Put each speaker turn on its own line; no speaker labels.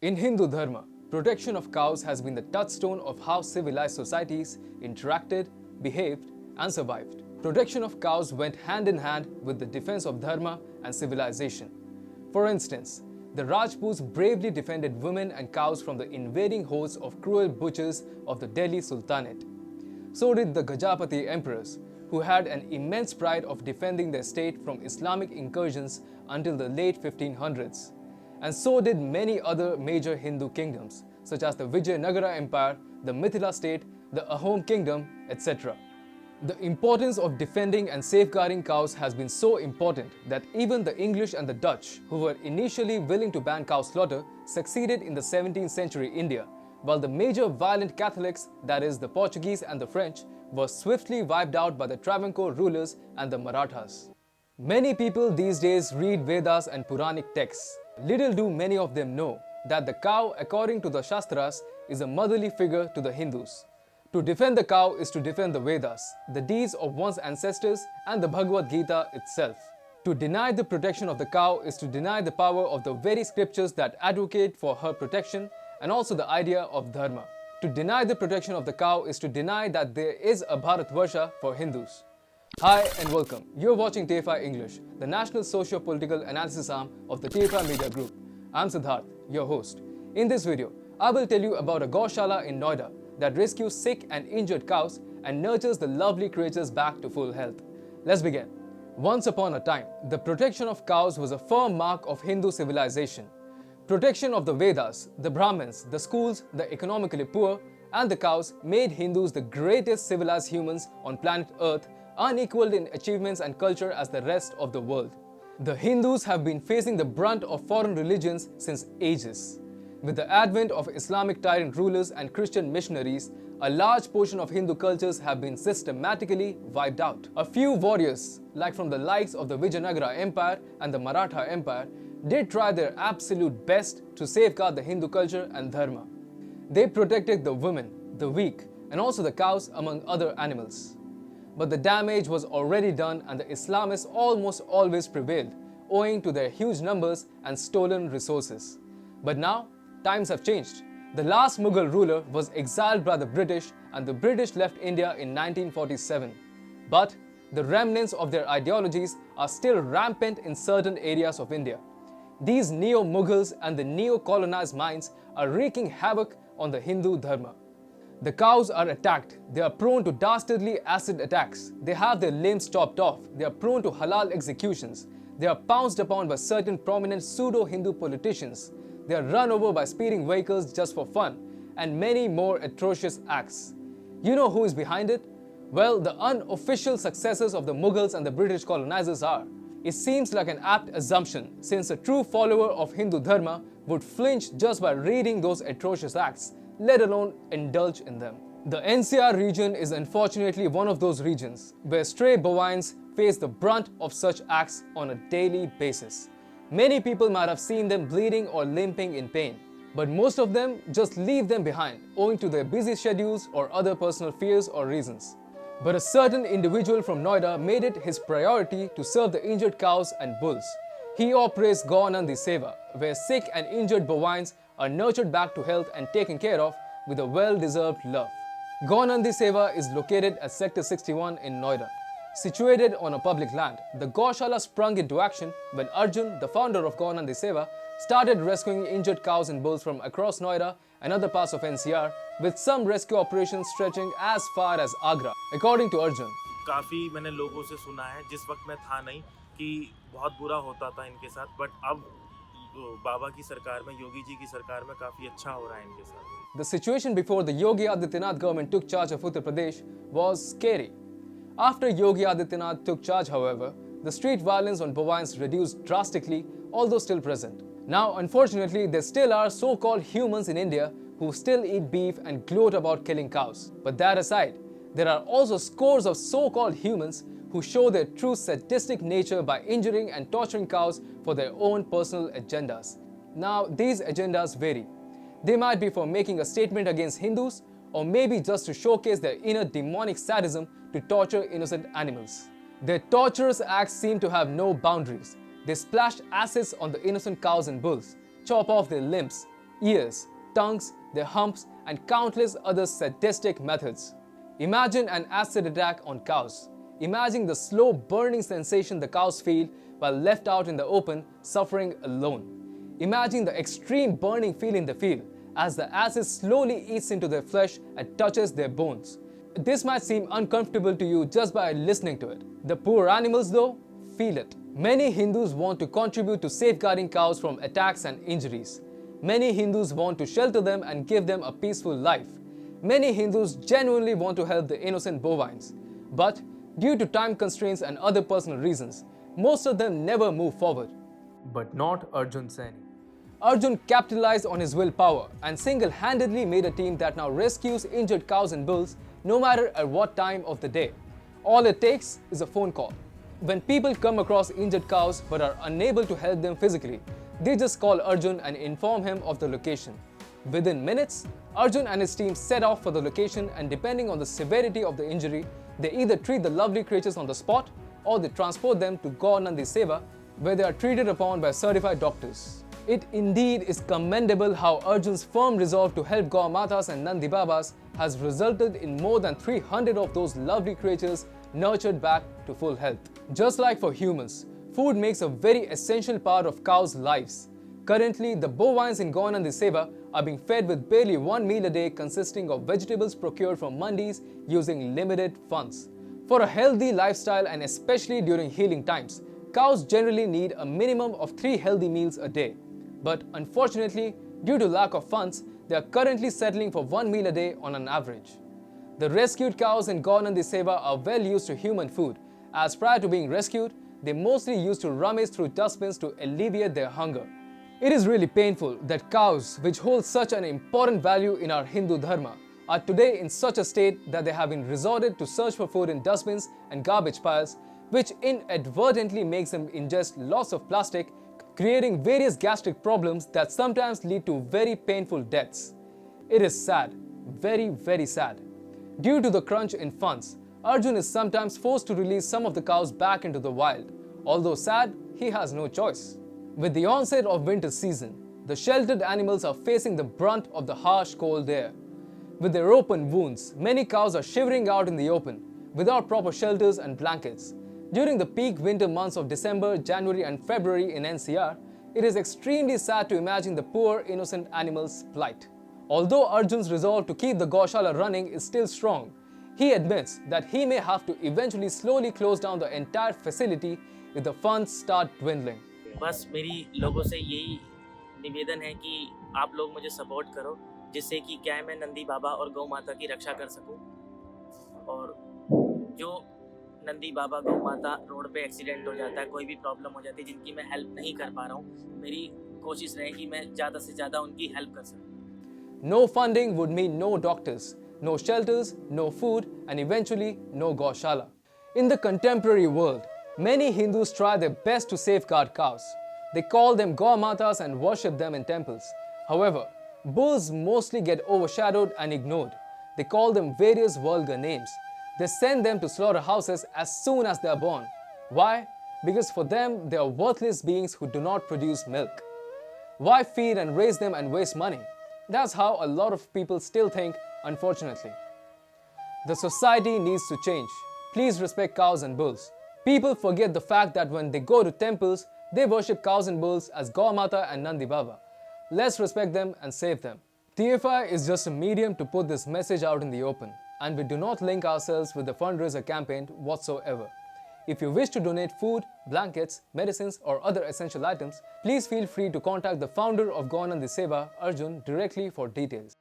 In Hindu Dharma, protection of cows has been the touchstone of how civilized societies interacted, behaved, and survived. Protection of cows went hand in hand with the defense of Dharma and civilization. For instance, the Rajputs bravely defended women and cows from the invading hosts of cruel butchers of the Delhi Sultanate. So did the Gajapati emperors, who had an immense pride of defending their state from Islamic incursions until the late 1500s. And so did many other major Hindu kingdoms, such as the Vijayanagara Empire, the Mithila state, the Ahom kingdom, etc. The importance of defending and safeguarding cows has been so important that even the English and the Dutch, who were initially willing to ban cow slaughter, succeeded in the 17th century India, while the major violent Catholics, that is the Portuguese and the French, were swiftly wiped out by the Travancore rulers and the Marathas. Many people these days read Vedas and Puranic texts. Little do many of them know that the cow, according to the Shastras, is a motherly figure to the Hindus. To defend the cow is to defend the Vedas, the deeds of one's ancestors, and the Bhagavad Gita itself. To deny the protection of the cow is to deny the power of the very scriptures that advocate for her protection and also the idea of Dharma. To deny the protection of the cow is to deny that there is a Bharatvarsha for Hindus. Hi and welcome. You're watching TFI English, the national socio-political analysis arm of the TFI Media Group. I'm Siddharth, your host. In this video, I will tell you about a gaushala in Noida that rescues sick and injured cows and nurtures the lovely creatures back to full health. Let's begin. Once upon a time, the protection of cows was a firm mark of Hindu civilization. Protection of the Vedas, the Brahmins, the schools, the economically poor, and the cows made Hindus the greatest civilized humans on planet Earth, unequaled in achievements and culture as the rest of the world. The Hindus have been facing the brunt of foreign religions since ages. With the advent of Islamic tyrant rulers and Christian missionaries, a large portion of Hindu cultures have been systematically wiped out. A few warriors, like from the likes of the Vijayanagara Empire and the Maratha Empire, did try their absolute best to safeguard the Hindu culture and Dharma. They protected the women, the weak, and also the cows among other animals. But the damage was already done and the Islamists almost always prevailed, owing to their huge numbers and stolen resources. But now, times have changed. The last Mughal ruler was exiled by the British and the British left India in 1947. But the remnants of their ideologies are still rampant in certain areas of India. These neo-Mughals and the neo-colonized minds are wreaking havoc on the Hindu Dharma. The cows are attacked, they are prone to dastardly acid attacks, they have their limbs chopped off, they are prone to halal executions, they are pounced upon by certain prominent pseudo-Hindu politicians, they are run over by speeding vehicles just for fun, and many more atrocious acts. You know who is behind it? Well, the unofficial successors of the Mughals and the British colonizers are. It seems like an apt assumption, since a true follower of Hindu Dharma would flinch just by reading those atrocious acts, let alone indulge in them. The NCR region is unfortunately one of those regions where stray bovines face the brunt of such acts on a daily basis. Many people might have seen them bleeding or limping in pain, but most of them just leave them behind owing to their busy schedules or other personal fears or reasons. But a certain individual from Noida made it his priority to serve the injured cows and bulls. He operates Gau Nandi Sewa, where sick and injured bovines are nurtured back to health and taken care of with a well-deserved love. Gau Nandi Sewa is located at Sector 61 in Noida. Situated on a public land, the gaushala sprung into action when Arjun, the founder of Gau Nandi Sewa, started rescuing injured cows and bulls from across Noida and other parts of NCR, with some rescue operations stretching as far as Agra. According to Arjun,
काफ़ी मैंने लोगों से सुना है, जिस वक्त मैं था नहीं, कि बहुत बुरा होता था इनके साथ, बट अब बाबा की सरकार में, योगी जी की सरकार में काफ़ी अच्छा हो रहा है इनके साथ.
The situation before the Yogi Adityanath government took charge of Uttar Pradesh was scary. After Yogi Adityanath took charge, however, the street violence on bovines reduced drastically, although still present. Now, unfortunately, there still are so-called humans in India who still eat beef and gloat about killing cows. But that aside, there are also scores of so-called humans who show their true sadistic nature by injuring and torturing cows for their own personal agendas. Now, these agendas vary. They might be for making a statement against Hindus, or maybe just to showcase their inner demonic sadism to torture innocent animals. Their torturous acts seem to have no boundaries. They splash acids on the innocent cows and bulls, chop off their limbs, ears, tongues, their humps, and countless other sadistic methods. Imagine an acid attack on cows. Imagine the slow burning sensation the cows feel while left out in the open, suffering alone. Imagine the extreme burning feeling they feel as the acid slowly eats into their flesh and touches their bones. This might seem uncomfortable to you just by listening to it. The poor animals, though, feel it. Many Hindus want to contribute to safeguarding cows from attacks and injuries. Many Hindus want to shelter them and give them a peaceful life. Many Hindus genuinely want to help the innocent bovines. But due to time constraints and other personal reasons, most of them never move forward. But not Arjun Saini. Arjun capitalized on his willpower and single-handedly made a team that now rescues injured cows and bulls no matter at what time of the day. All it takes is a phone call. When people come across injured cows but are unable to help them physically, they just call Arjun and inform him of the location. Within minutes, Arjun and his team set off for the location, and depending on the severity of the injury, they either treat the lovely creatures on the spot or they transport them to Gau Nandi Sewa, where they are treated upon by certified doctors. It indeed is commendable how Arjun's firm resolve to help Gau Matas and Nandi Babas has resulted in more than 300 of those lovely creatures nurtured back to full health. Just like for humans, food makes a very essential part of cows' lives. Currently, the bovines in Gau Nandi Sewa are being fed with barely one meal a day consisting of vegetables procured from mandis using limited funds. For a healthy lifestyle and especially during healing times, cows generally need a minimum of 3 healthy meals a day. But unfortunately, due to lack of funds, they are currently settling for 1 meal a day on an average. The rescued cows in Gau Nandi Sewa are well used to human food, as prior to being rescued, they mostly used to rummage through dustbins to alleviate their hunger. It is really painful that cows, which hold such an important value in our Hindu dharma, are today in such a state that they have been resorted to search for food in dustbins and garbage piles, which inadvertently makes them ingest lots of plastic, creating various gastric problems that sometimes lead to very painful deaths. It is sad, very, very sad. Due to the crunch in funds, Arjun is sometimes forced to release some of the cows back into the wild. Although sad, he has no choice. With the onset of winter season, the sheltered animals are facing the brunt of the harsh cold air. With their open wounds, many cows are shivering out in the open, without proper shelters and blankets. During the peak winter months of December, January and February in NCR, it is extremely sad to imagine the poor innocent animals' plight. Although Arjun's resolve to keep the gaushala running is still strong, he admits that he may have to eventually slowly close down the entire facility if the funds start dwindling.
बस मेरी लोगों से यही निवेदन है कि आप लोग मुझे सपोर्ट करो, जिससे कि क्या है मैं नंदी बाबा और गौ माता की रक्षा कर सकूं। और जो नंदी बाबा गौ माता रोड पे एक्सीडेंट हो जाता है, कोई भी प्रॉब्लम हो जाती है, जिनकी मैं हेल्प नहीं कर पा रहा हूँ, मेरी कोशिश रहे कि मैं ज़्यादा से ज़्यादा उनकी हेल्प कर सकूँ।
No funding would mean no doctors, no shelters, no food, and eventually no gaushala. In the contemporary world, many Hindus try their best to safeguard cows. They call them Gau Matas and worship them in temples. However, bulls mostly get overshadowed and ignored. They call them various vulgar names. They send them to slaughterhouses as soon as they are born. Why? Because for them, they are worthless beings who do not produce milk. Why feed and raise them and waste money? That's how a lot of people still think, unfortunately. The society needs to change. Please respect cows and bulls. People forget the fact that when they go to temples, they worship cows and bulls as Gau Mata and Nandi Baba. Let's respect them and save them. TFI is just a medium to put this message out in the open, and we do not link ourselves with the fundraiser campaign whatsoever. If you wish to donate food, blankets, medicines or other essential items, please feel free to contact the founder of Gau Nandi Sewa, Arjun, directly for details.